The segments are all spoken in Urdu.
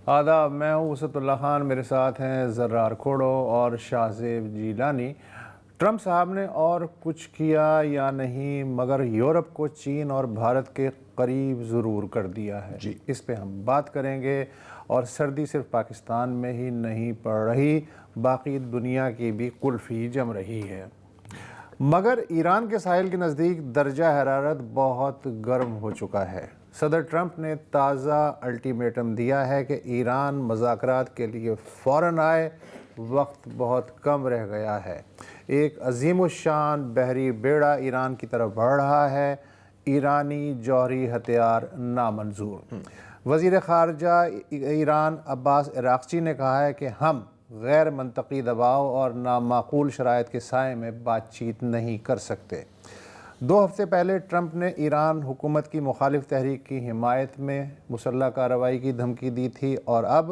آداب، میں ہوں وسعت اللہ خان، میرے ساتھ ہیں زرار کھوڑو اور شاہ زیب جیلانی۔ ٹرمپ صاحب نے اور کچھ کیا یا نہیں، مگر یورپ کو چین اور بھارت کے قریب ضرور کر دیا ہے۔ اس پہ ہم بات کریں گے، اور سردی صرف پاکستان میں ہی نہیں پڑ رہی، باقی دنیا کی بھی قلفی جم رہی ہے۔ مگر ایران کے ساحل کے نزدیک درجہ حرارت بہت گرم ہو چکا ہے۔ صدر ٹرمپ نے تازہ الٹیمیٹم دیا ہے کہ ایران مذاکرات کے لیے فوراً آئے، وقت بہت کم رہ گیا ہے۔ ایک عظیم الشان بحری بیڑا ایران کی طرف بڑھ رہا ہے، ایرانی جوہری ہتھیار نامنظور۔ وزیر خارجہ ایران عباس عراقچی نے کہا ہے کہ ہم غیر منطقی دباؤ اور نامعقول شرائط کے سائے میں بات چیت نہیں کر سکتے۔ 2 ہفتے پہلے ٹرمپ نے ایران حکومت کی مخالف تحریک کی حمایت میں مسلح کارروائی کی دھمکی دی تھی، اور اب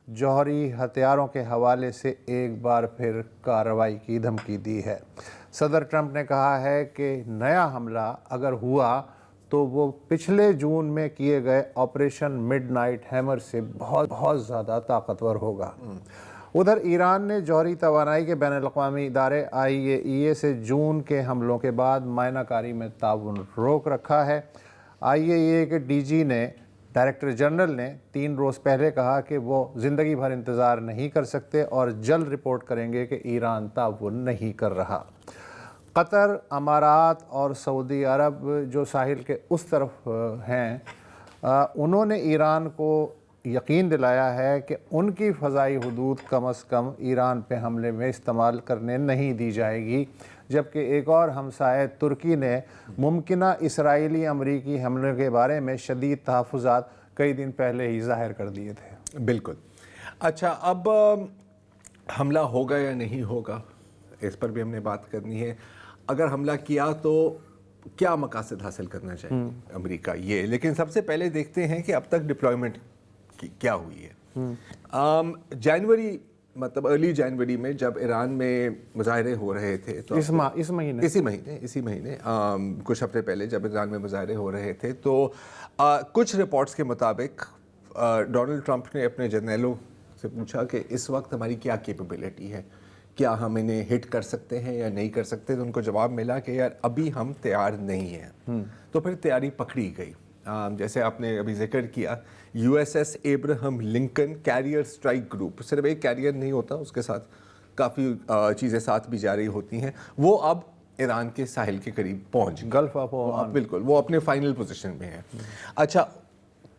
جوہری ہتھیاروں کے حوالے سے ایک بار پھر کارروائی کی دھمکی دی ہے۔ صدر ٹرمپ نے کہا ہے کہ نیا حملہ اگر ہوا تو وہ پچھلے جون میں کیے گئے آپریشن مڈ نائٹ ہیمر سے بہت زیادہ طاقتور ہوگا۔ ادھر ایران نے جوہری توانائی کے بین الاقوامی ادارے IAEA سے جون کے حملوں کے بعد معائنہ کاری میں تعاون روک رکھا ہے۔ IAEA کے DG نے ڈائریکٹر جنرل نے 3 روز پہلے کہا کہ وہ زندگی بھر انتظار نہیں کر سکتے اور جلد رپورٹ کریں گے کہ ایران تعاون نہیں کر رہا۔ قطر، امارات اور سعودی عرب جو ساحل کے اس طرف ہیں، انہوں نے ایران کو یقین دلایا ہے کہ ان کی فضائی حدود کم از کم ایران پہ حملے میں استعمال کرنے نہیں دی جائے گی، جبکہ ایک اور ہمسائے ترکی نے ممکنہ اسرائیلی امریکی حملے کے بارے میں شدید تحفظات کئی دن پہلے ہی ظاہر کر دیے تھے۔ بالکل۔ اچھا، اب حملہ ہوگا یا نہیں ہوگا، اس پر بھی ہم نے بات کرنی ہے۔ اگر حملہ کیا تو کیا مقاصد حاصل کرنا چاہیے امریکہ، یہ لیکن سب سے پہلے دیکھتے ہیں کہ اب تک ڈپلائمنٹ کیا ہوئی ہے۔ جنوری، مطلب ارلی جنوری میں جب ایران میں مظاہرے ہو رہے تھے تو اسی مہینے کچھ ہفتے پہلے جب ایران میں مظاہرے ہو رہے تھے تو کچھ رپورٹس کے مطابق ڈونلڈ ٹرمپ نے اپنے جرنیلوں سے پوچھا کہ اس وقت ہماری کیا کیپیبلٹی ہے، کیا ہم انہیں ہٹ کر سکتے ہیں یا نہیں کر سکتے، تو ان کو جواب ملا کہ یار ابھی ہم تیار نہیں ہیں۔ تو پھر تیاری پکڑی گئی، جیسے آپ نے ابھی ذکر کیا USS Abraham Lincoln carrier strike group, صرف ایک کیریئر نہیں ہوتا، اس کے ساتھ کافی چیزیں ساتھ بھی جاری ہوتی ہیں، وہ اب ایران کے ساحل کے قریب پہنچ گلف آف عمان، بالکل وہ اپنے فائنل پوزیشن میں ہے۔ اچھا،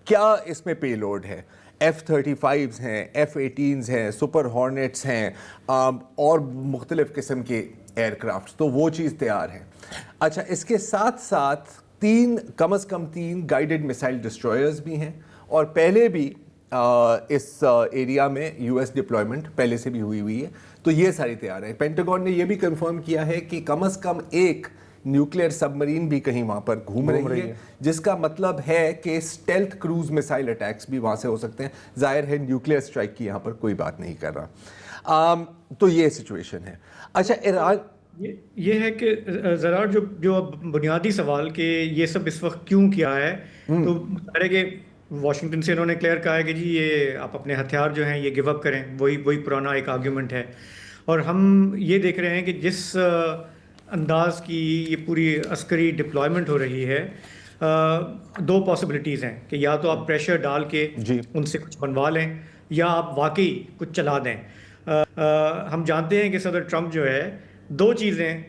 کیا اس میں پے لوڈ ہے؟ F-35 ہیں، F-18 ہیں، سپر ہارنیٹس ہیں، اور مختلف قسم کے ایئر کرافٹ، تو وہ چیز تیار ہے۔ اچھا، اس کے ساتھ ساتھ کم از کم 3 گائیڈڈ میسائل ڈسٹرائرز بھی ہیں، اور پہلے بھی اس ایریا میں US ڈپلائمنٹ پہلے سے بھی ہوئی ہے، تو یہ ساری تیار ہیں۔ پینٹاگون نے یہ بھی کنفرم کیا ہے کہ کم از کم ایک نیوکلیئر سب مرین بھی کہیں وہاں پر گھوم رہی ہے، جس کا مطلب ہے کہ اسٹیلتھ کروز میسائل اٹیکس بھی وہاں سے ہو سکتے ہیں۔ ظاہر ہے نیوکلیئر اسٹرائک کی یہاں پر کوئی بات نہیں کر رہا، تو یہ سچویشن ہے۔ اچھا، ایران یہ ہے کہ ذرا جو بنیادی سوال کہ یہ سب اس وقت کیوں کیا ہے، تو ظاہر ہے کہ واشنگٹن سے انہوں نے کلیئر کہا ہے کہ جی یہ آپ اپنے ہتھیار جو ہیں یہ گیو اپ کریں، وہی پرانا ایک آرگیومنٹ ہے۔ اور ہم یہ دیکھ رہے ہیں کہ جس انداز کی یہ پوری عسکری ڈپلائمنٹ ہو رہی ہے، 2 پاسبلٹیز ہیں کہ یا تو آپ پریشر ڈال کے ان سے کچھ بنوا لیں، یا آپ واقعی کچھ چلا دیں۔ ہم جانتے ہیں کہ صدر ٹرمپ جو ہے 2 چیزیں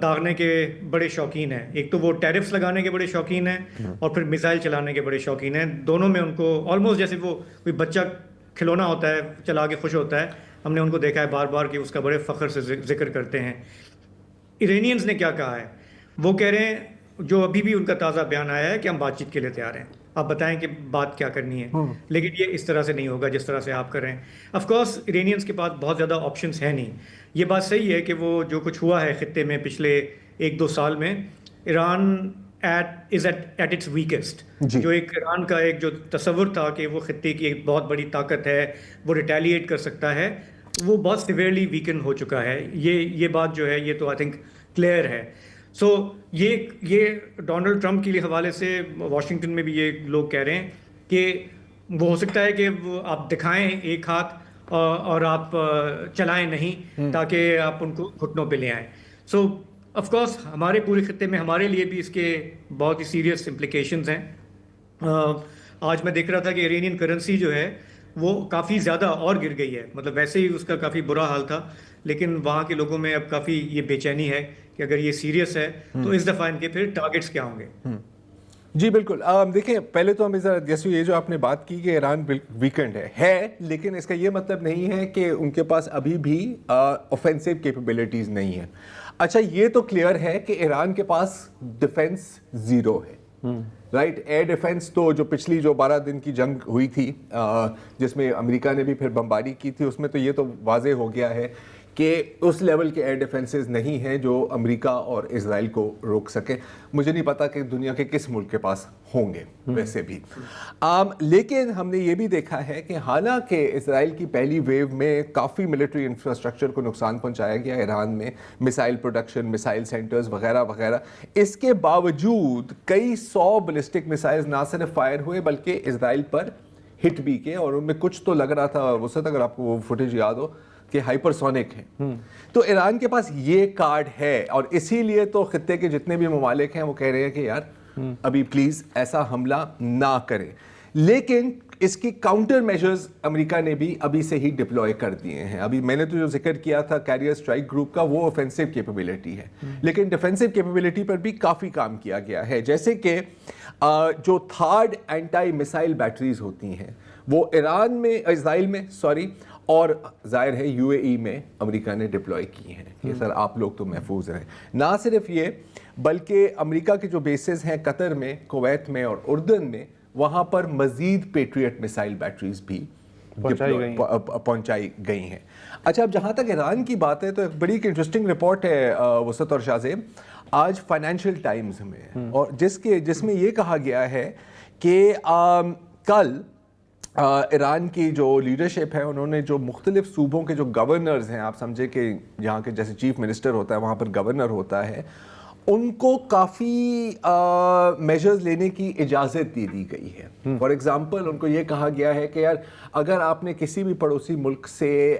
داغنے کے بڑے شوقین ہیں، ایک تو وہ ٹیرفس لگانے کے بڑے شوقین ہیں، اور پھر میزائل چلانے کے بڑے شوقین ہیں۔ دونوں میں ان کو آلموسٹ جیسے وہ کوئی بچہ کھلونا ہوتا ہے چلا کے خوش ہوتا ہے، ہم نے ان کو دیکھا ہے بار بار کہ اس کا بڑے فخر سے ذکر کرتے ہیں۔ ایرانیئنز نے کیا کہا ہے، وہ کہہ رہے ہیں، جو ابھی بھی ان کا تازہ بیان آیا ہے کہ ہم بات چیت کے لیے تیار ہیں، آپ بتائیں کہ بات کیا کرنی ہے، لیکن یہ اس طرح سے نہیں ہوگا جس طرح سے آپ کر رہے ہیں۔ آف کورس ایرانیئنز کے پاس بہت زیادہ آپشنس ہیں نہیں۔ یہ بات صحیح ہے کہ وہ جو کچھ ہوا ہے خطے میں پچھلے 1-2 سال میں، ایران از ایٹ اٹس ویکسٹ۔ جو ایک ایران کا ایک جو تصور تھا کہ وہ خطے کی ایک بہت بڑی طاقت ہے، وہ ریٹیلیٹ کر سکتا ہے، وہ بہت سیویئرلی ویکن ہو چکا ہے۔ یہ بات جو ہے یہ تو آئی تھنک کلیئر ہے۔ سو یہ ڈونلڈ ٹرمپ کے حوالے سے واشنگٹن میں بھی یہ لوگ کہہ رہے ہیں کہ وہ ہو سکتا ہے کہ آپ دکھائیں ایک ہاتھ اور آپ چلائیں نہیں تاکہ آپ ان کو گھٹنوں پہ لے آئیں. سو آف کورس ہمارے پورے خطے میں ہمارے لیے بھی اس کے بہت ہی سیریس امپلیکیشنز ہیں. آج میں دیکھ رہا تھا کہ ایرانین کرنسی جو ہے وہ کافی زیادہ اور گر گئی ہے. مطلب ویسے ہی اس کا کافی برا حال تھا, لیکن وہاں کے لوگوں میں اب کافی یہ بے چینی ہے کہ اگر یہ سیریس ہے تو اس دفعہ ان کے پھر ٹارگٹس کیا ہوں گے. جی بالکل. دیکھیں پہلے تو ہمیں ذرا جیسے یہ جو آپ نے بات کی کہ ایران ویکنڈ ہے, لیکن اس کا یہ مطلب نہیں ہے کہ ان کے پاس ابھی بھی اوفینسو کیپیبلٹیز نہیں ہیں. اچھا یہ تو کلیئر ہے کہ ایران کے پاس ڈیفنس زیرو ہے, رائٹ. ایئر ڈیفنس تو جو پچھلی جو 12 دن کی جنگ ہوئی تھی جس میں امریکہ نے بھی پھر بمباری کی تھی, اس میں تو یہ تو واضح ہو گیا ہے کہ اس لیول کے ایئر ڈیفنسز نہیں ہیں جو امریکہ اور اسرائیل کو روک سکے. مجھے نہیں پتا کہ دنیا کے کس ملک کے پاس ہوں گے ویسے بھی. لیکن ہم نے یہ بھی دیکھا ہے کہ حالانکہ اسرائیل کی پہلی ویو میں کافی ملٹری انفراسٹرکچر کو نقصان پہنچایا گیا ایران میں, میسائل پروڈکشن, میسائل سینٹرز وغیرہ وغیرہ, اس کے باوجود کئی 100 بیلسٹک میسائلز نہ صرف فائر ہوئے بلکہ اسرائیل پر ہٹ بھی کے, اور ان میں کچھ تو لگ رہا تھا وسعت, اگر آپ کو وہ فوٹیج یاد ہو, کہ ہائپر سونک ہے. تو ایران کے پاس یہ کارڈ ہے, اور اسی لیے تو خطے کے جتنے بھی ممالک ہیں وہ کہہ رہے ہیں کہ یار ابھی پلیز ایسا حملہ نہ کریں. لیکن اس کی کاؤنٹر میجرز امریکہ نے بھی ابھی سے ہی ڈپلوائے کر دیے ہیں. ابھی میں نے تو جو ذکر کیا تھا کیریئر اسٹرائک گروپ کا, وہ اوفینسو کیپیبلٹی ہے, لیکن ڈیفینسو کیپیبلٹی پر بھی کافی کام کیا گیا ہے. جیسے کہ جو تھرڈ اینٹائی میسائل بیٹریز ہوتی ہیں وہ ایران میں, اسرائیل میں اور ظاہر ہے یو اے ای میں امریکہ نے ڈپلوائے کی ہیں کہ سر آپ لوگ تو محفوظ رہیں. نہ صرف یہ بلکہ امریکہ کے جو بیسز ہیں قطر میں, کویت میں اور اردن میں, وہاں پر مزید پیٹریٹ میسائل بیٹریز بھی پہنچائی گئی ہیں. اچھا اب جہاں تک ایران کی بات ہے تو ایک بڑی انٹرسٹنگ رپورٹ ہے وسعت اور شاہ زیب آج فائنینشیل ٹائمز میں, اور جس میں یہ کہا گیا ہے کہ کل ایران کی جو لیڈرشپ ہے انہوں نے جو مختلف صوبوں کے جو گورنرز ہیں, آپ سمجھے کہ جہاں کے جیسے چیف منسٹر ہوتا ہے وہاں پر گورنر ہوتا ہے, ان کو کافی میجرز لینے کی اجازت دے دی گئی ہے. فار ایگزامپل ان کو یہ کہا گیا ہے کہ یار اگر آپ نے کسی بھی پڑوسی ملک سے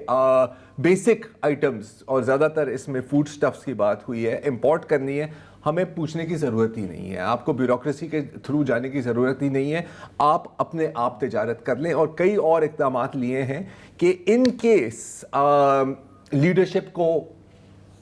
بیسک آئٹمز, اور زیادہ تر اس میں فوڈ سٹفز کی بات ہوئی ہے, امپورٹ کرنی ہے, ہمیں پوچھنے کی ضرورت ہی نہیں ہے, آپ کو بیوروکریسی کے تھرو جانے کی ضرورت ہی نہیں ہے, آپ اپنے آپ تجارت کر لیں. اور کئی اور اقدامات لیے ہیں کہ ان کیس لیڈرشپ کو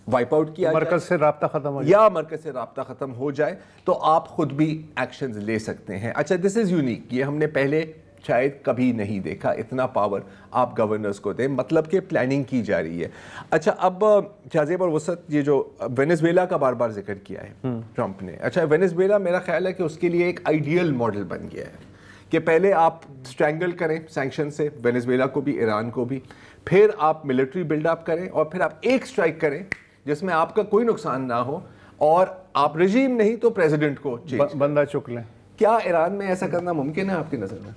وائپ آؤٹ کیا مرکز سے رابطہ ختم ہو جائے یا مرکز سے رابطہ ختم ہو جائے تو آپ خود بھی ایکشنز لے سکتے ہیں. اچھا دس از یونیک, یہ ہم نے پہلے شاید کبھی نہیں دیکھا, اتنا پاور آپ گورنرز کو دیں, مطلب کہ پلاننگ کی جا رہی ہے. اچھا اب شاہزیب اور وسعت, یہ جو وینیزویلا کا بار بار ذکر کیا ہے ٹرمپ نے, اچھا وینیزویلا میرا خیال ہے کہ اس کے لیے ایک آئیڈیل ماڈل بن گیا ہے کہ پہلے آپ اسٹرینگل کریں سینکشن سے وینیزویلا کو بھی, ایران کو بھی, پھر آپ ملٹری بلڈ اپ کریں, اور پھر آپ ایک اسٹرائک کریں جس میں آپ کا کوئی نقصان نہ ہو, اور آپ رجیم نہیں تو پریزیڈنٹ کو بندہ چک لیں. کیا ایران میں ایسا کرنا ممکن ہے آپ کی نظر میں؟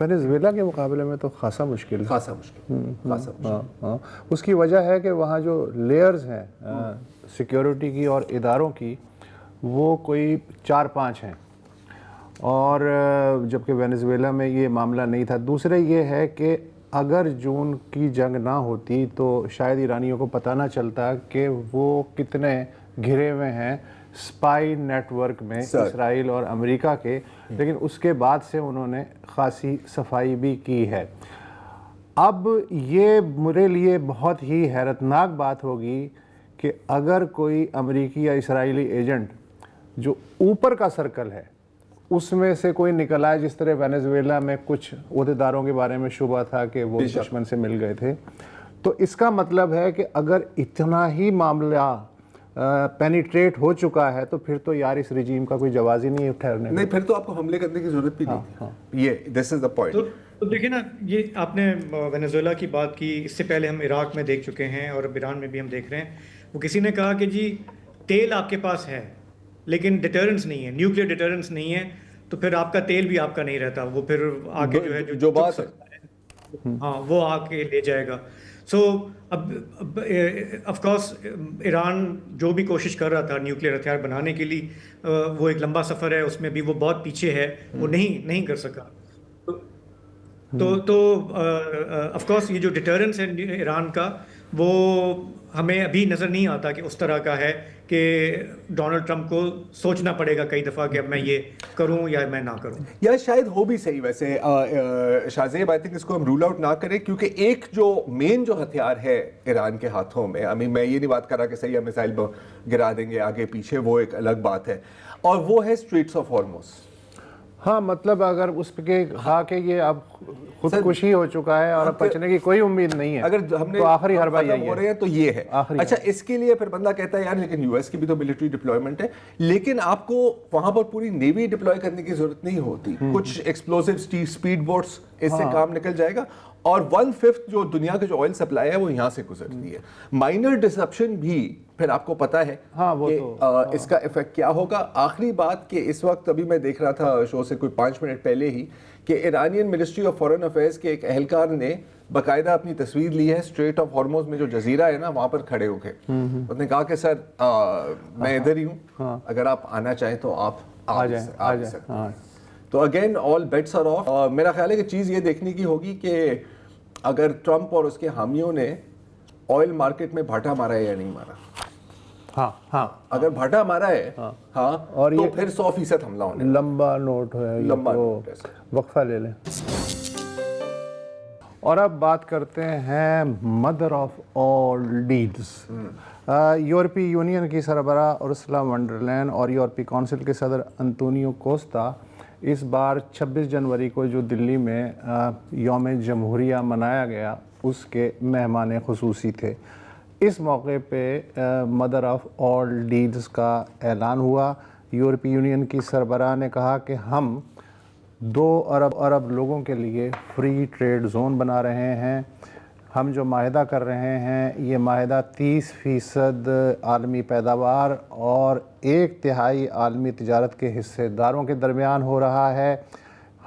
وینیزویلا کے مقابلے میں تو خاصا مشکل ہے. خاصا مشکل. ہاں, اس کی وجہ ہے کہ وہاں جو لیئرز ہیں سیکیورٹی کی اور اداروں کی وہ کوئی 4-5 ہیں, اور جبکہ وینیزویلا میں یہ معاملہ نہیں تھا. دوسرے یہ ہے کہ اگر جون کی جنگ نہ ہوتی تو شاید ایرانیوں کو پتہ نہ چلتا کہ وہ کتنے گھرے ہوئے ہیں سپائی نیٹ ورک میں اسرائیل اور امریکہ کے, لیکن اس کے بعد سے انہوں نے خاصی صفائی بھی کی ہے. اب یہ میرے لیے بہت ہی حیرتناک بات ہوگی کہ اگر کوئی امریکی یا اسرائیلی ایجنٹ جو اوپر کا سرکل ہے اس میں سے کوئی نکل آئے, جس طرح وینیزویلا میں کچھ عہدیداروں کے بارے میں شبہ تھا کہ وہ دشمن سے مل گئے تھے, تو اس کا مطلب ہے کہ اگر اتنا ہی معاملہ پینیٹریٹ ہو چکا ہے تو پھر تو یار اس رجیم کا کوئی جواز ہی نہیں ہے ٹھہرنے کا. نہیں, پھر تو آپ کو حملے کرنے کی ضرورت بھی نہیں تھی. یہ دس از دا پوائنٹ. تو دیکھیں نا, یہ آپ نے وینیزویلا کی بات کی, اس سے پہلے ہم عراق میں دیکھ چکے ہیں اور اب ایران میں بھی ہم دیکھ رہے ہیں. وہ کسی نے کہا کہ جی تیل آپ کے پاس ہے لیکن ڈیٹرنس نہیں ہے, نیوکلیئر ڈیٹرنس نہیں ہے, تو پھر آپ کا تیل بھی آپ کا نہیں رہتا, وہ پھر آگے جو ہے جو بات ہے ہاں وہ آ کے لے جائے گا. سو اب آف کورس ایران جو بھی کوشش کر رہا تھا نیوکلیئر ہتھیار بنانے کے لیے, وہ ایک لمبا سفر ہے, اس میں بھی وہ بہت پیچھے ہے, وہ نہیں کر سکا. تو آف کورس یہ جو ڈیٹرنس ہے ایران کا وہ ہمیں ابھی نظر نہیں آتا کہ اس طرح کا ہے کہ ڈونلڈ ٹرمپ کو سوچنا پڑے گا کئی دفعہ کہ اب میں یہ کروں یا میں نہ کروں. یا شاید ہو بھی صحیح ویسے شاہ آئی تھنک اس کو ہم رول آؤٹ نہ کریں کیونکہ ایک جو مین جو ہتھیار ہے ایران کے ہاتھوں میں میں یہ نہیں بات کر رہا کہ صحیح میزائل گرا دیں گے آگے پیچھے, وہ ایک الگ بات ہے, اور وہ ہے اسٹریٹس آف ہارموز. ہاں مطلب اگر اس پہ کہا کہ یہ اب خودکشی ہو چکا ہے اور اب بچنے کی کوئی امید نہیں ہے, اگر ہم نے تو آخری حربہ یہی ہو رہے ہیں تو یہ ہے. اچھا اس کے لیے پھر بندہ کہتا ہے یار لیکن یو ایس کی بھی تو ملٹری ڈپلائمنٹ ہے, لیکن آپ کو وہاں پر پوری نیوی ڈپلوائے کرنے کی ضرورت نہیں ہوتی, کچھ ایکسپلوسیو اسپیڈ بوٹس اس سے کام نکل جائے گا, اور 1/5 جو دنیا کے جو آئل سپلائی ہے وہ یہاں سے گزرتی ہے. مائنر ڈسرپشن بھی پھر آپ کو پتا ہے کہ اس کا افیکٹ کیا ہوگا. آخری بات کہ اس وقت ابھی میں دیکھ رہا تھا شو سے کوئی 5 منٹ پہلے ہی کہ Iranian ministry of foreign affairs کے ایک اہلکار نے باقاعدہ اپنی تصویر لی ہے اسٹریٹ آف ہارموز میں جو جزیرہ ہے نا وہاں پر کھڑے ہو کے, اس نے کہا کہ سر میں ادھر ہی ہوں, اگر آپ آنا چاہیں تو آپ آ جائیں. تو again all bets are off. میرا خیال ہے کہ چیز یہ دیکھنے کی ہوگی کہ اگر ٹرمپ اور اس کے حامیوں نے آئل مارکیٹ میں بھاٹا مارا ہے یا نہیں مارا. ہاں اگر بھاٹا مارا ہے ہاں اور تو پھر 100% حملہ ہونے لمبا نوٹ ہے, لمبا نوٹ ہے. وقفہ لے لیں. اور اب بات کرتے ہیں مدر آف آل ڈیڈز. یورپی یونین کی سربراہ ارسلا ون ڈر لائن اور یورپی کونسل کے صدر انطونیو کوسٹا اس بار 26 جنوری کو جو دلی میں یوم جمہوریہ منایا گیا اس کے مہمان خصوصی تھے. اس موقع پہ مدر آف آل ڈیڈز کا اعلان ہوا. یورپی یونین کی سربراہ نے کہا کہ ہم 2 ارب لوگوں کے لیے فری ٹریڈ زون بنا رہے ہیں. ہم جو معاہدہ کر رہے ہیں یہ معاہدہ 30% عالمی پیداوار اور 1/3 عالمی تجارت کے حصے داروں کے درمیان ہو رہا ہے.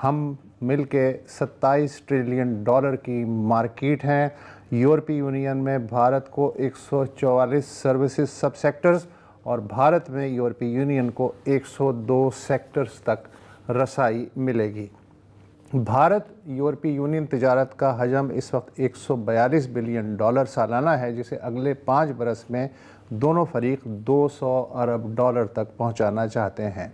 ہم مل کے $27 ٹریلین کی مارکیٹ ہیں. یورپی یونین میں بھارت کو 144 سروسز سب سیکٹرز اور بھارت میں یورپی یونین کو 102 سیکٹرز تک رسائی ملے گی. بھارت یورپی یونین تجارت کا حجم اس وقت $142 بلین سالانہ ہے, جسے اگلے 5 برس میں دونوں فریق $200 ارب تک پہنچانا چاہتے ہیں.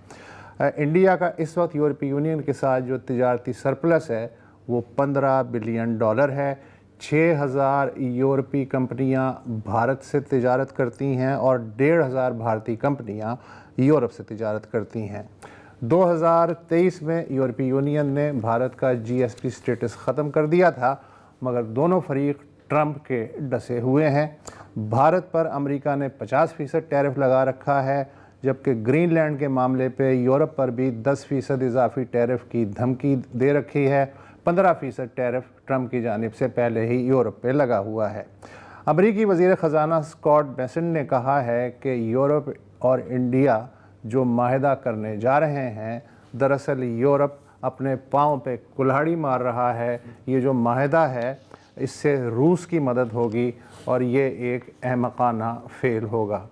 انڈیا کا اس وقت یورپی یونین کے ساتھ جو تجارتی سرپلس ہے وہ $15 بلین ہے. 6000 یورپی کمپنیاں بھارت سے تجارت کرتی ہیں اور 1500 بھارتی کمپنیاں یورپ سے تجارت کرتی ہیں. 2023 میں یورپی یونین نے بھارت کا GSP سٹیٹس ختم کر دیا تھا, مگر دونوں فریق ٹرمپ کے ڈسے ہوئے ہیں. بھارت پر امریکہ نے 50% ٹیرف لگا رکھا ہے, جبکہ گرین لینڈ کے معاملے پہ یورپ پر بھی 10% اضافی ٹیرف کی دھمکی دے رکھی ہے. 15% ٹیرف ٹرمپ کی جانب سے پہلے ہی یورپ پہ لگا ہوا ہے. امریکی وزیر خزانہ اسکاٹ بیسنٹ نے کہا ہے کہ یورپ اور انڈیا جو معاہدہ کرنے جا رہے ہیں دراصل یورپ اپنے پاؤں پہ کلہاڑی مار رہا ہے. یہ جو معاہدہ ہے اس سے روس کی مدد ہوگی اور یہ ایک احمقانہ فیل ہوگا.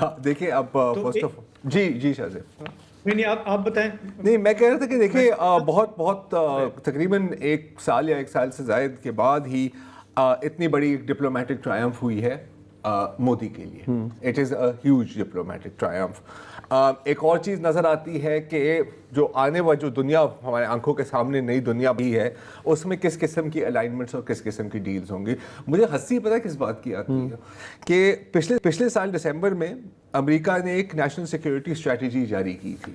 ہاں دیکھیں اب فرسٹ آف جی شاہ صاحب نہیں آپ بتائیں. نہیں میں کہہ رہا تھا کہ دیکھیں بہت تقریباً 1 سال یا 1 سال سے زائد کے بعد ہی اتنی بڑی ڈپلومیٹک ٹرائمف ہوئی ہے مودی کے لیے. It is a huge diplomatic ٹرائمف. ایک اور چیز نظر آتی ہے کہ جو آنے والی جو دنیا ہمارے آنکھوں کے سامنے نئی دنیا بھی ہے اس میں کس قسم کی الائنمنٹس اور کس قسم کی ڈیلز ہوں گی. مجھے ہنسی پتہ کس بات کی آتی ہے کہ پچھلے سال دسمبر میں امریکہ نے ایک نیشنل سیکیورٹی اسٹریٹجی جاری کی تھی,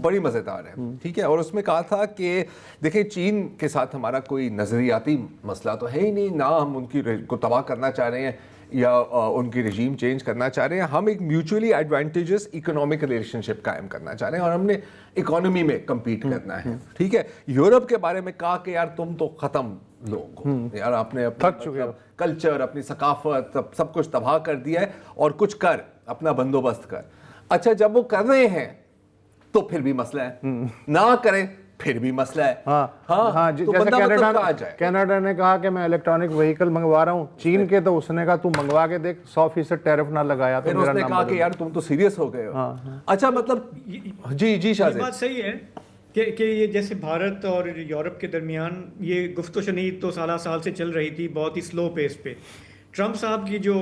بڑی مزیدار ہے ٹھیک ہے, اور اس میں کہا تھا کہ دیکھیں چین کے ساتھ ہمارا کوئی نظریاتی مسئلہ تو ہے ہی نہیں, نہ ہم ان کی کو تباہ کرنا چاہ رہے ہیں یا ان کی رجیم چینج کرنا چاہ رہے ہیں, ہم ایک میوچولی ایڈوانٹیجس اکنامک ریلیشن شپ قائم کرنا چاہ رہے ہیں اور ہم نے اکانومی میں کمپیٹ کرنا ہے ٹھیک ہے. یورپ کے بارے میں کہا کہ یار تم تو ختم لوگ ہو یار, آپ نے اپنا کلچر اپنی ثقافت سب کچھ تباہ کر دیا ہے اور کچھ کر اپنا بندوبست کر. اچھا جب وہ کر رہے ہیں تو پھر بھی مسئلہ ہے, نہ کریں پھر بھی مسئلہ ہے. ہاں جیسے کینیڈا نے کہا کہ میں الیکٹرانک وہیکل منگوا رہا ہوں, چین کے تو اس نے کہا تو منگوا کے دیکھ 100% ٹیرف نہ لگایا تو میرا نام کہا کہ یار تم تو سیریس ہو گئے ہو. اچھا مطلب جی شاہ بات صحیح ہے کہ یہ جیسے بھارت اور یورپ کے درمیان یہ گفت و شنید تو سالہ سال سے چل رہی تھی بہت ہی سلو پیس پہ. ٹرمپ صاحب کی جو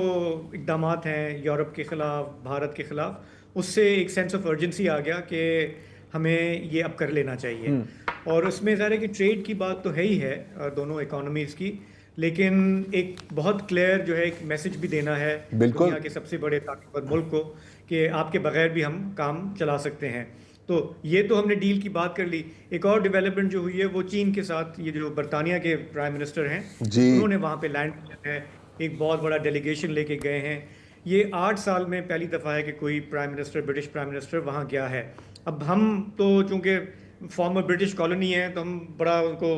اقدامات ہیں یورپ کے خلاف بھارت کے خلاف, اس سے ایک سینس آف ارجنسی آ گیا کہ ہمیں یہ اب کر لینا چاہیے. اور اس میں ظاہر ہے کہ ٹریڈ کی بات تو ہے ہی ہے دونوں اکانومیز کی, لیکن ایک بہت کلیئر جو ہے ایک میسج بھی دینا ہے دنیا کے سب سے بڑے طاقتور ملک کو کہ آپ کے بغیر بھی ہم کام چلا سکتے ہیں. تو یہ تو ہم نے ڈیل کی بات کر لی. ایک اور ڈیولپمنٹ جو ہوئی ہے وہ چین کے ساتھ, یہ جو برطانیہ کے پرائم منسٹر ہیں انہوں نے وہاں پہ لینڈ کیا ہے, ایک بہت بڑا ڈیلیگیشن لے کے گئے ہیں. یہ 8 سال میں پہلی دفعہ ہے کہ کوئی prime minister British prime minister وہاں گیا ہے. اب ہم تو چونکہ فارمر برٹش کالونی ہے تو ہم بڑا ان کو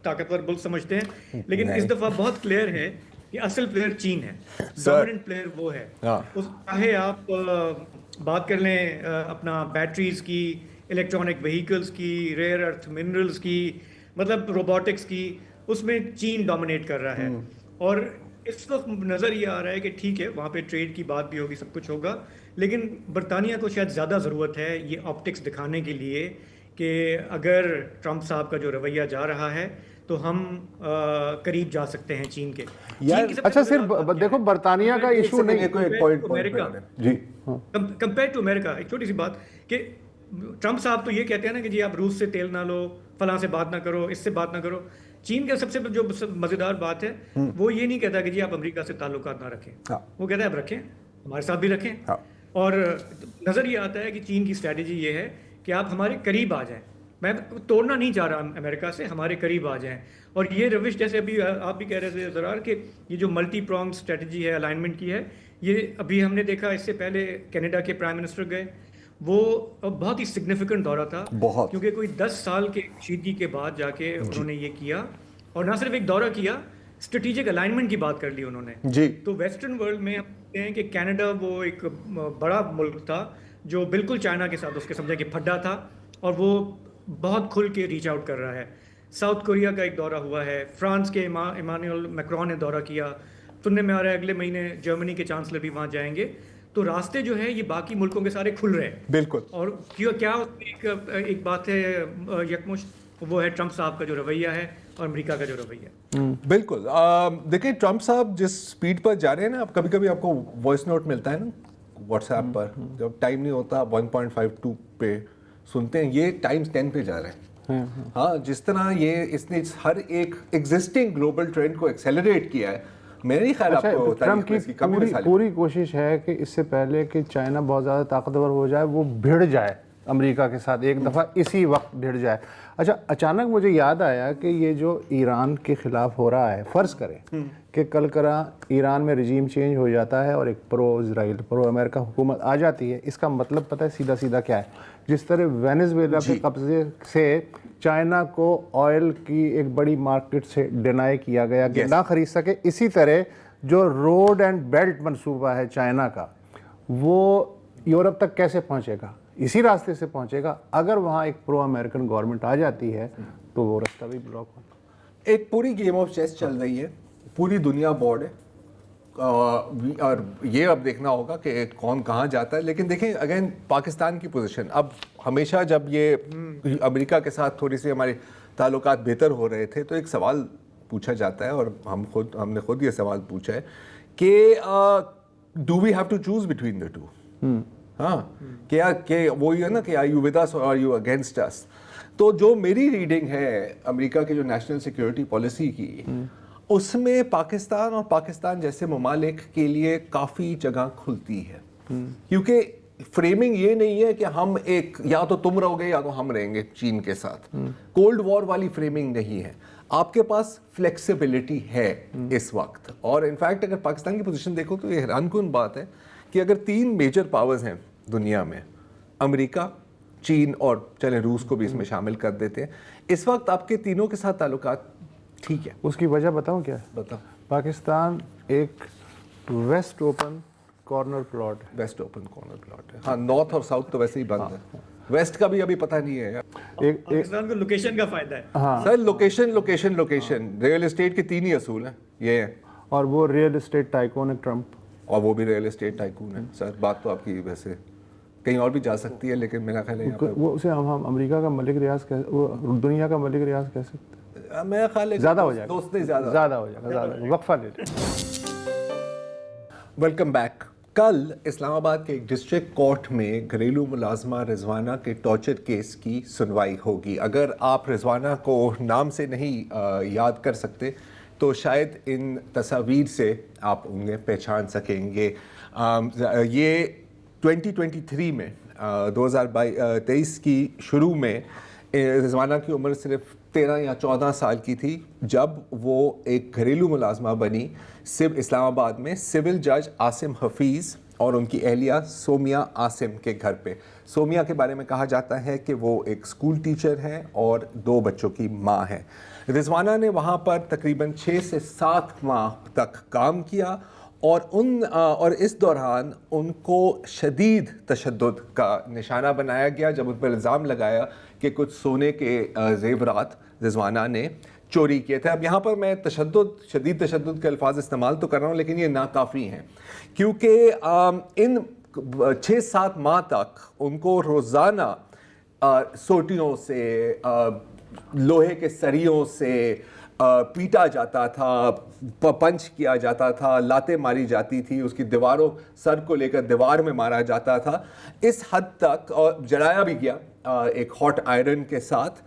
طاقتور ملک سمجھتے ہیں, لیکن اس دفعہ بہت کلیئر ہے کہ اصل پلیئر چین ہے, ڈومیننٹ پلیئر وہ ہے. چاہے آپ بات کر لیں اپنا بیٹریز کی, الیکٹرانک وہیکلز کی, ریئر ارتھ منرلز کی, مطلب روبوٹکس کی, اس میں چین ڈومینیٹ کر رہا ہے. اور اس وقت نظر یہ آ رہا ہے کہ ٹھیک ہے وہاں پہ ٹریڈ کی بات بھی ہوگی, سب کچھ ہوگا, لیکن برطانیہ کو شاید زیادہ ضرورت ہے یہ آپٹکس دکھانے کے لیے کہ اگر ٹرمپ صاحب کا جو رویہ جا رہا ہے تو ہم قریب جا سکتے ہیں چین کے. اچھا صرف دیکھو برطانیہ کا ایشو نہیں, جی کمپیئر ٹو امریکہ, ایک چھوٹی سی بات کہ ٹرمپ صاحب تو یہ کہتے ہیں نا کہ جی آپ روس سے تیل نہ لو, فلاں سے بات نہ کرو, اس سے بات نہ کرو. چین کا سب سے جو مزیدار بات ہے وہ یہ نہیں کہتا کہ جی آپ امریکہ سے تعلقات نہ رکھیں, وہ کہتا ہے آپ رکھیں, ہمارے ساتھ بھی رکھیں. اور نظر یہ آتا ہے کہ چین کی اسٹریٹجی یہ ہے کہ آپ ہمارے قریب آ جائیں, میں توڑنا نہیں چاہ رہا امریکہ سے, ہمارے قریب آ جائیں. اور یہ روش جیسے ابھی آپ بھی کہہ رہے تھے زرار کہ یہ جو ملٹی پرونگ اسٹریٹجی ہے الائنمنٹ کی ہے, یہ ابھی ہم نے دیکھا اس سے پہلے کینیڈا کے پرائم منسٹر گئے, وہ بہت ہی سگنیفیکنٹ دورہ تھا کیونکہ کوئی 10 سال کے کشیدگی کے بعد جا کے انہوں نے یہ کیا, اور نہ صرف ایک دورہ کیا, اسٹریٹجک الائنمنٹ کی بات کر لی انہوں نے. تو ویسٹرن ورلڈ میں ہم کہتے ہیں کہ کینیڈا وہ ایک بڑا ملک تھا جو بالکل چائنا کے ساتھ اس کے سمجھے کہ پھڈا تھا, اور وہ بہت کھل کے ریچ آؤٹ کر رہا ہے. ساؤتھ کوریا کا ایک دورہ ہوا ہے, فرانس کے ایمانوئل میکرون نے دورہ کیا, سننے میں آ رہا ہے اگلے مہینے جرمنی کے چانسلر بھی وہاں جائیں گے. تو راستے جو ہیں یہ باقی ملکوں کے سارے کھل رہے ہیں. بالکل. اور کیا اس میں ایک بات ہے یکمش, وہ ہے ٹرمپ صاحب کا جو رویہ ہے اور امریکہ کا جو رویہ ہے. بالکل. دیکھیں ٹرمپ صاحب جس سپیڈ پر جا رہے ہیں نا, کبھی کبھی آپ کو وائس نوٹ ملتا ہے نا واٹس ایپ پر, جب ٹائم نہیں ہوتا 1.52 پہ سنتے ہیں, یہ ٹائمز 10 پہ جا رہے ہیں. ہاں, جس طرح اس نے ہر ایک ایگزسٹنگ گلوبل ٹرینڈ کو ایکسیلریٹ کیا ہے, میرے نہیں خیال آپ کو ٹرمپ کی پوری کوشش ہے کہ اس سے پہلے کہ چائنا بہت زیادہ طاقتور ہو جائے وہ بھڑ جائے امریکہ کے ساتھ ایک دفعہ, اسی وقت بھڑ جائے. اچھا اچانک مجھے یاد آیا کہ یہ جو ایران کے خلاف ہو رہا ہے, فرض کریں کہ کل کرا ایران میں رجیم چینج ہو جاتا ہے اور ایک پرو اسرائیل پرو امریکہ حکومت آ جاتی ہے, اس کا مطلب پتہ ہے سیدھا سیدھا کیا ہے؟ جس طرح وینیزویلا کے قبضے سے چائنا کو آئل کی ایک بڑی مارکیٹ سے ڈینائی کیا گیا کہ نہ خرید سکے, اسی طرح جو روڈ اینڈ بیلٹ منصوبہ ہے چائنا کا وہ یورپ تک کیسے پہنچے گا؟ اسی راستے سے پہنچے گا. اگر وہاں ایک پرو امریکن گورنمنٹ آ جاتی ہے تو وہ رستہ بھی بلاک ہوگا. ایک پوری گیم آف چیس چل رہی ہے, پوری دنیا بورڈ ہے, اور یہ اب دیکھنا ہوگا کہ کون کہاں جاتا ہے. لیکن دیکھیں اگین پاکستان کی پوزیشن, اب ہمیشہ جب یہ امریکہ کے ساتھ تھوڑی سی ہمارے تعلقات بہتر ہو رہے تھے تو ایک سوال پوچھا جاتا ہے, اور ہم نے خود یہ سوال پوچھا ہے کہ do we have to choose between the two. ہاں, کہ وہی ہے نا کہ آر یو ود اس اور آر یو اگینسٹ اس. تو جو میری ریڈنگ ہے امریکہ کی جو نیشنل سیکیورٹی پالیسی کی, اس میں پاکستان اور پاکستان جیسے ممالک کے لیے کافی جگہ کھلتی ہے, کیونکہ فریمنگ یہ نہیں ہے کہ ہم ایک یا تو تم رہو گے یا تو ہم رہیں گے چین کے ساتھ. کولڈ وار والی فریمنگ نہیں ہے, آپ کے پاس فلیکسیبلٹی ہے اس وقت. اور انفیکٹ اگر پاکستان کی پوزیشن دیکھو تو یہ حیران کن بات ہے کہ اگر 3 میجر پاورز ہیں دنیا میں, امریکہ, چین اور چلے روس کو بھی اس میں شامل کر دیتے ہیں, اس وقت آپ کے تینوں کے ساتھ تعلقات ٹھیک ہے. اس کی وجہ بتاؤں کیا ہے؟ بتاؤ. پاکستان ایک ویسٹ اوپن کارنر پلاٹ ہے. ویسٹ اوپن کارنر پلاٹ ہے, ہاں. نارتھ اور ساؤتھ تو ویسے ہی بند ہے, ویسٹ کا بھی ابھی پتہ نہیں ہے. پاکستان کو لوکیشن کا فائدہ ہے سر, لوکیشن. ریئل اسٹیٹ کے 3 ہی اصول ہیں, یہ ہیں. اور وہ ریئل اسٹیٹ ٹائکون ہے ٹرمپ, اور وہ بھی ریئل اسٹیٹ ٹائکون ہے. سر بات تو آپ کی ویسے کہیں اور بھی جا سکتی ہے لیکن میرا خیال ہے یہاں پہ وہ اسے ہم امریکہ کا ملک ریاض وہ دنیا کا ملک ریاض کہہ سکتے ہیں. میرا خیال ہے زیادہ ہو جائے گا, دوست نے زیادہ ہو جائے گا, زیادہ وقفہ لے لیں. Welcome back. کل اسلام آباد کے ایک ڈسٹرکٹ کورٹ میں گھریلو ملازمہ رضوانہ کے ٹارچر کیس کی سنوائی ہوگی. اگر آپ رضوانہ کو نام سے نہیں یاد کر سکتے تو شاید ان تصاویر سے آپ انہیں پہچان سکیں گے. یہ 2023 میں 2023 کی شروع میں رضوانہ کی عمر صرف 13 یا 14 سال کی تھی جب وہ ایک گھریلو ملازمہ بنی اسلام آباد میں سول جج عاصم حفیظ اور ان کی اہلیہ سومیہ عاصم کے گھر پہ. سومیہ کے بارے میں کہا جاتا ہے کہ وہ ایک اسکول ٹیچر ہیں اور 2 بچوں کی ماں ہیں. رضوانہ نے وہاں پر تقریباً 6 سے 7 ماہ تک کام کیا اور اس دوران ان کو شدید تشدد کا نشانہ بنایا گیا جب ان پر الزام لگایا کہ کچھ سونے کے زیورات رضوانہ نے چوری کیے تھے. اب یہاں پر میں شدید تشدد کے الفاظ استعمال تو کر رہا ہوں لیکن یہ ناکافی ہیں کیونکہ ان 6-7 ماہ تک ان کو روزانہ سوٹیوں سے لوہے کے سریوں سے پیٹا جاتا تھا, پنچ کیا جاتا تھا, لاتیں ماری جاتی تھی, اس کی دیواروں سر کو لے کر دیوار میں مارا جاتا تھا اس حد تک, اور جلایا بھی گیا ایک ہاٹ آئرن کے ساتھ.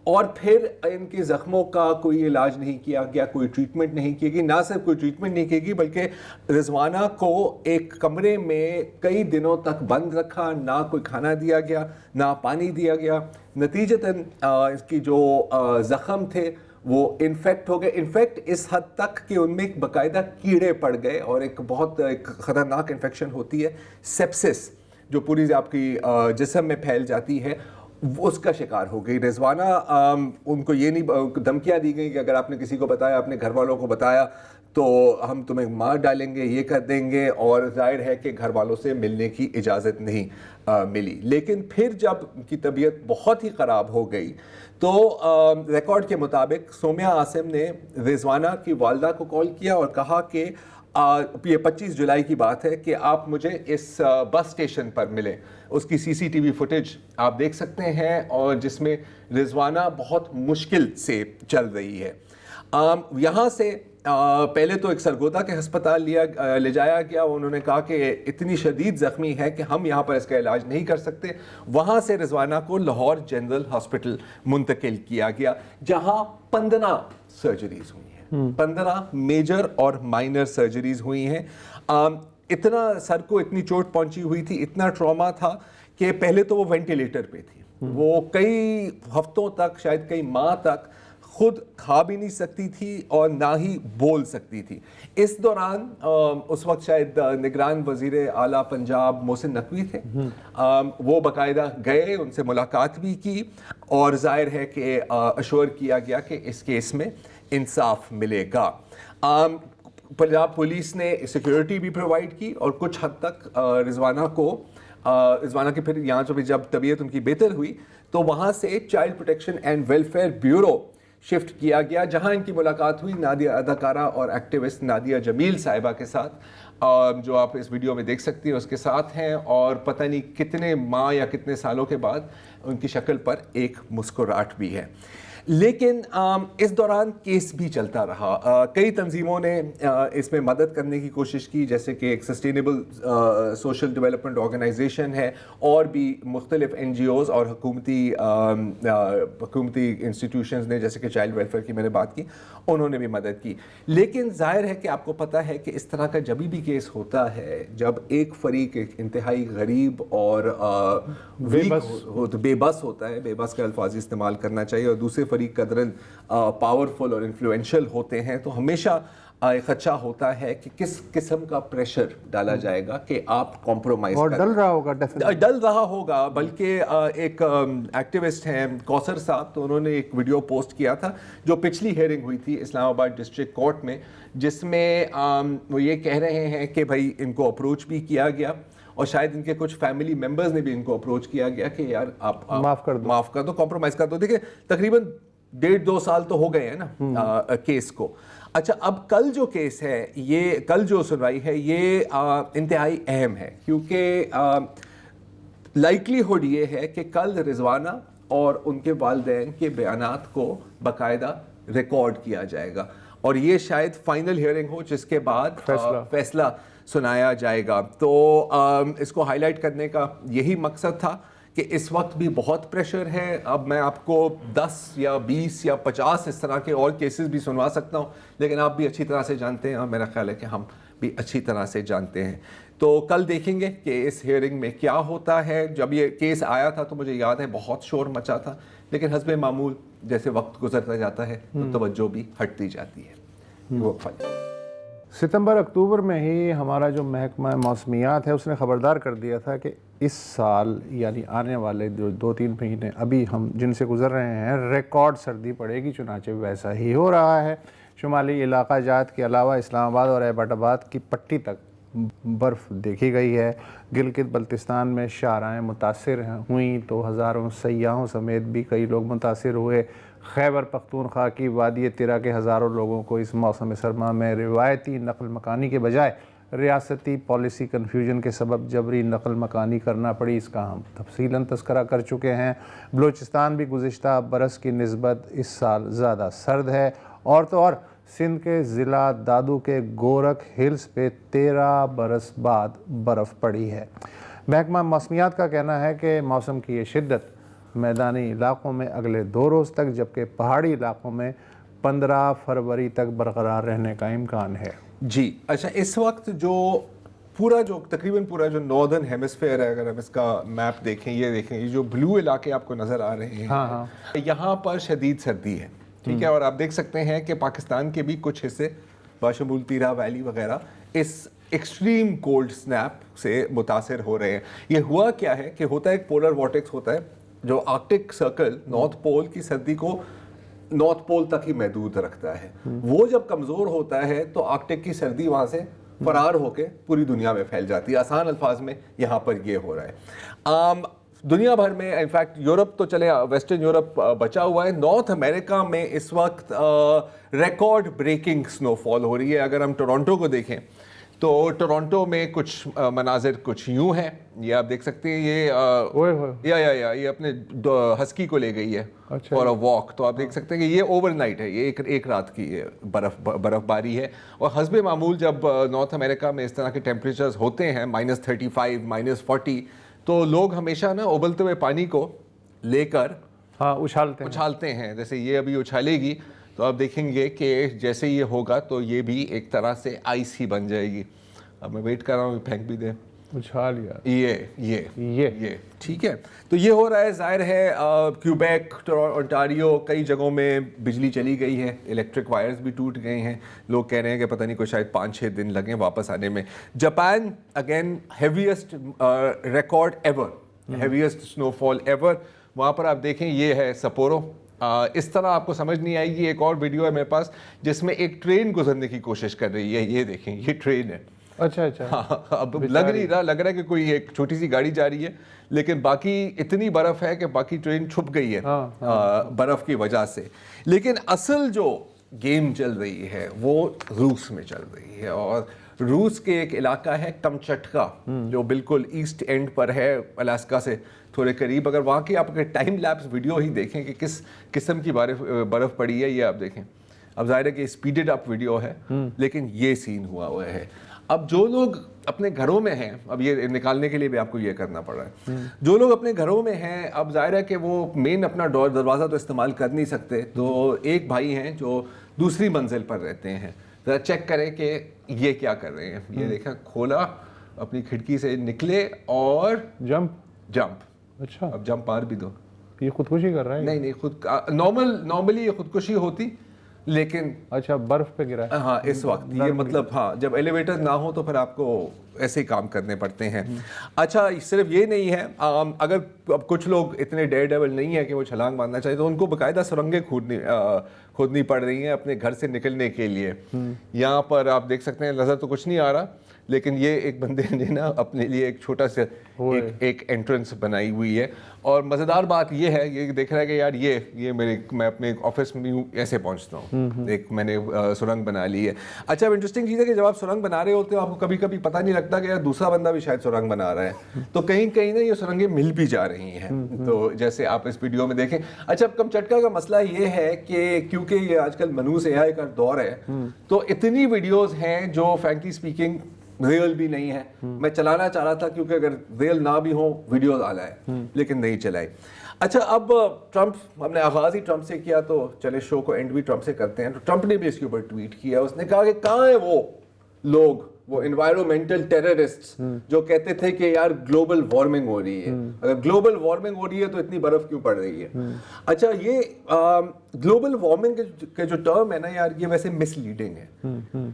اور پھر ان کے زخموں کا کوئی علاج نہیں کیا گیا, کوئی ٹریٹمنٹ نہیں کی گئی. نہ صرف کوئی ٹریٹمنٹ نہیں کی گئی بلکہ رضوانہ کو ایک کمرے میں کئی دنوں تک بند رکھا, نہ کوئی کھانا دیا گیا نہ پانی دیا گیا. نتیجتاً اس کی جو زخم تھے وہ انفیکٹ ہو گئے. انفیکٹ اس حد تک کہ ان میں ایک باقاعدہ کیڑے پڑ گئے اور ایک بہت خطرناک انفیکشن ہوتی ہے سیپسس جو پوری آپ کی جسم میں پھیل جاتی ہے, اس کا شکار ہو گئی. رضوانہ ان کو یہ نہیں دھمکیاں دی گئی کہ اگر آپ نے کسی کو بتایا, اپنے گھر والوں کو بتایا تو ہم تمہیں مار ڈالیں گے, یہ کر دیں گے, اور ظاہر ہے کہ گھر والوں سے ملنے کی اجازت نہیں ملی. لیکن پھر جب ان کی طبیعت بہت ہی خراب ہو گئی تو ریکارڈ کے مطابق سومیہ عاصم نے رضوانہ کی والدہ کو کال کیا اور کہا کہ یہ 25 جولائی کی بات ہے کہ آپ مجھے اس بس اسٹیشن پر ملیں. اس کی CCTV فوٹیج آپ دیکھ سکتے ہیں اور جس میں رضوانہ بہت مشکل سے چل رہی ہے. یہاں سے پہلے تو ایک سرگودا کے ہسپتال لے جایا گیا. انہوں نے کہا کہ اتنی شدید زخمی ہے کہ ہم یہاں پر اس کا علاج نہیں کر سکتے. وہاں سے رضوانہ کو لاہور جنرل ہاسپٹل منتقل کیا گیا جہاں 15 سرجریز ہوئی ہیں, 15 میجر اور مائنر سرجریز ہوئی ہیں. اتنا سر کو اتنی چوٹ پہنچی ہوئی تھی, اتنا ٹراما تھا کہ پہلے تو وہ وینٹیلیٹر پہ تھی. وہ کئی ہفتوں تک, شاید کئی ماہ تک خود کھا بھی نہیں سکتی تھی اور نہ ہی بول سکتی تھی. اس دوران اس وقت شاید نگران وزیر اعلیٰ پنجاب محسن نقوی تھے. وہ باقاعدہ گئے, ان سے ملاقات بھی کی اور ظاہر ہے کہ اشور کیا گیا کہ اس کیس میں انصاف ملے گا. پنجاب پولیس نے سیکیورٹی بھی پرووائڈ کی اور کچھ حد تک رضوانہ کے پھر یہاں جب طبیعت ان کی بہتر ہوئی تو وہاں سے child protection and welfare bureau shift کیا گیا جہاں ان کی ملاقات ہوئی نادیہ اداکارہ اور ایکٹیوسٹ نادیہ جمیل صاحبہ کے ساتھ, جو آپ اس ویڈیو میں دیکھ سکتی ہیں اس کے ساتھ ہیں. اور پتہ نہیں کتنے ماہ یا کتنے سالوں کے بعد ان کی شکل پر ایک مسکراہٹ بھی ہے. لیکن اس دوران کیس بھی چلتا رہا. کئی تنظیموں نے اس میں مدد کرنے کی کوشش کی, جیسے کہ ایک سسٹینیبل سوشل ڈیولپمنٹ آرگنائزیشن ہے, اور بھی مختلف NGOs اور حکومتی انسٹیٹیوشنز نے, جیسے کہ چائلڈ ویلفیئر کی میں نے بات کی, انہوں نے بھی مدد کی. لیکن ظاہر ہے کہ آپ کو پتہ ہے کہ اس طرح کا جب بھی کیس ہوتا ہے, جب ایک فریق ایک انتہائی غریب اور بے بس ہوتا ہے, بے بس کا الفاظ استعمال کرنا چاہیے, اور دوسرے فریق قدرن پاورفل اور انفلوئنشل ہوتے ہیں, تو ہمیشہ ایک خدشہ ہوتا ہے کہ کس قسم کا پریشر ڈالا جائے گا کہ آپ کمپرومائز اور ڈل رہا ہوگا. بلکہ ایک ایکٹیوسٹ ہیں کوثر صاحب, تو انہوں نے ایک ویڈیو پوسٹ کیا تھا جو پچھلی ہیئرنگ ہوئی تھی اسلام آباد ڈسٹرکٹ کورٹ میں, جس میں وہ یہ کہہ رہے ہیں کہ بھائی ان کو اپروچ بھی کیا گیا اور شاید ان کے کچھ فیملی ممبرز نے بھی ان کو اپروچ کیا گیا کہ یار آپ معاف کر دو, کمپرومائز کر دو. دیکھیں تقریباً 1.5-2 سال تو ہو گئے ہیں نا کیس کو. اچھا, اب کل جو کیس ہے, یہ کل جو سنوائی ہے, یہ انتہائی اہم ہے کیونکہ لائکلی ہوڈ یہ ہے کہ کل رضوانہ اور ان کے والدین کے بیانات کو باقاعدہ ریکارڈ کیا جائے گا اور یہ شاید فائنل ہیئرنگ ہو جس کے بعد فیصلہ سنایا جائے گا. تو اس کو ہائی لائٹ کرنے کا یہی مقصد تھا کہ اس وقت بھی بہت پریشر ہے. اب میں آپ کو 10 یا 20 یا 50 اس طرح کے اور کیسز بھی سنوا سکتا ہوں, لیکن آپ بھی اچھی طرح سے جانتے ہیں اور میرا خیال ہے کہ ہم بھی اچھی طرح سے جانتے ہیں. تو کل دیکھیں گے کہ اس ہیئرنگ میں کیا ہوتا ہے. جب یہ کیس آیا تھا تو مجھے یاد ہے بہت شور مچا تھا, لیکن حسب معمول جیسے وقت گزرتا جاتا ہے تو توجہ بھی ہٹتی جاتی ہے. ستمبر اکتوبر میں ہی ہمارا جو محکمہ موسمیات ہے اس نے خبردار کر دیا تھا کہ اس سال یعنی آنے والے جو 2-3 مہینے ابھی ہم جن سے گزر رہے ہیں ریکارڈ سردی پڑے گی. چنانچہ ویسا ہی ہو رہا ہے. شمالی علاقہ جات کے علاوہ اسلام آباد اور ایبٹ آباد کی پٹی تک برف دیکھی گئی ہے. گلگت بلتستان میں شاہراہیں متاثر ہوئیں تو ہزاروں سیاحوں سمیت بھی کئی لوگ متاثر ہوئے. خیبر پختونخوا کی وادی ترا کے ہزاروں لوگوں کو اس موسم سرما میں روایتی نقل مکانی کے بجائے ریاستی پالیسی کنفیوژن کے سبب جبری نقل مکانی کرنا پڑی. اس کا ہم تفصیلاً تذکرہ کر چکے ہیں. بلوچستان بھی گزشتہ برس کی نسبت اس سال زیادہ سرد ہے. اور تو اور سندھ کے ضلع دادو کے گورکھ ہلز پہ 13 برس بعد برف پڑی ہے. محکمہ موسمیات کا کہنا ہے کہ موسم کی یہ شدت میدانی علاقوں میں اگلے 2 روز تک جبکہ پہاڑی علاقوں میں 15 فروری تک برقرار رہنے کا امکان ہے. جی اچھا, اس وقت جو تقریباً پورا جو ناردرن ہیمسفیئر ہے, اگر ہم اس کا میپ دیکھیں, یہ جو بلو علاقے آپ کو نظر آ رہے ہیں یہاں پر شدید سردی ہے. ٹھیک ہے, اور آپ دیکھ سکتے ہیں کہ پاکستان کے بھی کچھ حصے باشمول تیرا ویلی وغیرہ اس ایکسٹریم کولڈ سنیپ سے متاثر ہو رہے ہیں. یہ ہوا کیا ہے کہ ہوتا ہے ایک پولر وارٹیکس ہوتا ہے جو آرکٹک سرکل نارتھ پول کی سردی کو نارتھ پول تک ہی محدود رکھتا ہے. وہ جب کمزور ہوتا ہے تو آرکٹک کی سردی وہاں سے فرار ہو کے پوری دنیا میں پھیل جاتی ہے. آسان الفاظ میں یہاں پر یہ ہو رہا ہے. دنیا بھر میں انفیکٹ یورپ تو چلے, ویسٹرن یورپ بچا ہوا ہے, نارتھ امریکہ میں اس وقت ریکارڈ بریکنگ سنو فال ہو رہی ہے. اگر ہم ٹورانٹو کو دیکھیں تو ٹورانٹو میں کچھ مناظر کچھ یوں ہیں, یہ آپ دیکھ سکتے ہیں. یہ اپنے ہسکی کو لے گئی ہے فار اے واک, تو آپ دیکھ سکتے ہیں کہ یہ اوور نائٹ ہے, یہ ایک رات کی برف باری ہے. اور حسب معمول جب نارتھ امریکہ میں اس طرح کے ٹیمپریچرز ہوتے ہیں -35 -40, تو لوگ ہمیشہ نا ابلتے ہوئے پانی کو لے کر اچھالتے ہیں. جیسے یہ ابھی اچھالے گی تو آپ دیکھیں گے کہ جیسے یہ ہوگا تو یہ بھی ایک طرح سے آئس ہی بن جائے گی. اب میں ویٹ کر رہا ہوں پھینک بھی دیں. اچھال یار یہ ٹھیک ہے. تو یہ ہو رہا ہے. ظاہر ہے کیوبیک, اونٹاریو, کئی جگہوں میں بجلی چلی گئی ہے, الیکٹرک وائرز بھی ٹوٹ گئے ہیں. لوگ کہہ رہے ہیں کہ پتہ نہیں کوئی شاید 5-6 دن لگیں واپس آنے میں. Japan again heaviest record ever, heaviest سنو فال ایور. وہاں پر آپ دیکھیں یہ ہے سپورو. اس طرح آپ کو سمجھ نہیں آئے گی. ایک اور ویڈیو ہے میرے پاس جس میں ایک ٹرین گزرنے کی کوشش کر رہی ہے. یہ دیکھیں, یہ ٹرین ہے. اچھا اب لگ رہا ہے کہ کوئی ایک چھوٹی سی گاڑی جا رہی ہے, لیکن باقی اتنی برف ہے کہ باقی ٹرین چھپ گئی ہے برف کی وجہ سے. لیکن اصل جو گیم چل رہی ہے وہ روس میں چل رہی ہے, اور روس کے ایک علاقہ ہے کمچٹکا جو بالکل ایسٹ اینڈ پر ہے, الاسکا سے تھوڑے قریب. اگر وہاں کی آپ ٹائم لیپس ویڈیو ہی دیکھیں کہ کس قسم کی برف پڑی ہے, یہ آپ دیکھیں. اب ظاہر ہے کہ اسپیڈڈ اپ ویڈیو ہے, لیکن یہ سین ہوا ہے. اب جو لوگ اپنے گھروں میں ہیں, اب یہ نکالنے کے لیے بھی آپ کو یہ کرنا پڑ رہا ہے, جو لوگ اپنے گھروں میں ہیں, اب ظاہر ہے کہ وہ مین اپنا دروازہ تو استعمال کر نہیں سکتے. تو ایک بھائی ہیں جو دوسری منزل پر رہتے ہیں, ذرا چیک کریں کہ یہ کیا کر رہے ہیں. یہ دیکھا, کھولا, اپنی کھڑکی سے نکلے اور جمپ. اچھا, اب جمپ مار بھی دو. یہ خودکشی کر رہا ہے؟ نہیں, نارملی یہ خودکشی ہوتی, لیکن اچھا برف پہ گرا ہے. ہاں اس وقت یہ مطلب جب ایلیویٹر نہ ہو تو پھر آپ کو ایسے ہی کام کرنے پڑتے ہیں. اچھا صرف یہ نہیں ہے, اگر اب کچھ لوگ اتنے ڈیئر ڈیول نہیں ہے کہ وہ چھلانگ مارنا چاہیے تو ان کو باقاعدہ سرنگیں کھودنی پڑ رہی ہیں اپنے گھر سے نکلنے کے لیے. یہاں پر آپ دیکھ سکتے ہیں, نظر تو کچھ نہیں آ رہا, لیکن یہ ایک بندے نے نا اپنے لیے ایک چھوٹا سا ایک انٹرنس بنائی ہوئی ہے. اور مزیدار بات یہ ہے, یہ دیکھ رہا ہے کہ یار یہ میں اپنے آفس میں ایسے پہنچتا ہوں, ایک میں نے سرنگ بنا لی ہے. اچھا اب انٹرسٹنگ چیز ہے کہ جب آپ سرنگ بنا رہے ہوتے ہو آپ کو کبھی کبھی پتہ نہیں لگتا لگتا کہ یار دوسرا بندہ بھی شاید سرنگ بنا رہا ہے, تو کہیں کہیں نا یہ سرنگیں مل بھی جا رہی ہیں. تو جیسے آپ اس ویڈیو میں دیکھیں. اچھا, اب کمچٹکا کا مسئلہ یہ ہے کہ کیونکہ یہ آج کل منوس اے آئی کا دور ہے, تو اتنی ویڈیوز ہیں جو فرینکلی اسپیکنگ ریئل بھی نہیں ہے. میں چلانا چاہ رہا تھا کیونکہ اگر ریئل نہ بھی ہوں ویڈیوز آ جائے, لیکن نہیں چلائی. اچھا, اب ٹرمپ, ہم نے آغاز ہی ٹرمپ سے کیا تو چلے شو کو اینڈ بھی ٹرمپ سے کرتے ہیں. تو ٹرمپ نے بھی اس کے اوپر ٹویٹ کیا, اس نے کہا کہ کہاں ہیں وہ لوگ, وہ انوائرمنٹل ٹیررسٹ جو کہتے تھے کہ یار گلوبل وارمنگ ہو رہی ہے, اگر گلوبل وارمنگ ہو رہی ہے تو اتنی برف کیوں پڑ رہی ہے. اچھا, یہ گلوبل وارمنگ کے جو ٹرم ہے نا یار, یہ ویسے مس لیڈنگ ہے,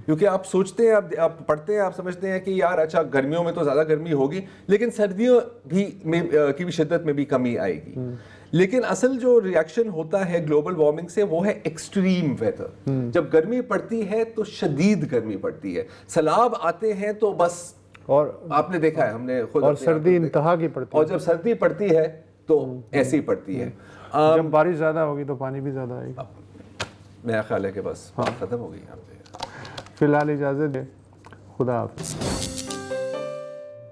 کیونکہ آپ سوچتے ہیں, آپ پڑھتے ہیں, آپ سمجھتے ہیں کہ یار اچھا گرمیوں میں تو زیادہ گرمی ہوگی, لیکن سردیوں بھی کی بھی شدت میں بھی کمی آئے گی. لیکن اصل جو ریئیکشن ہوتا ہے گلوبل وارمنگ سے وہ ہے ایکسٹریم ویدر. جب گرمی پڑتی ہے تو شدید گرمی پڑتی ہے, سیلاب آتے ہیں تو بس, اور آپ نے دیکھا ہے, ہم نے خود, اور سردی انتہا کی پڑتی ہے, اور جب سردی پڑتی ہے تو ایسی ہی پڑتی ہے. جب بارش زیادہ ہوگی تو پانی بھی زیادہ آئے گا. میرا خیال ہے کہ بس ختم ہو گئی. فی الحال اجازت دیں, خدا حافظ.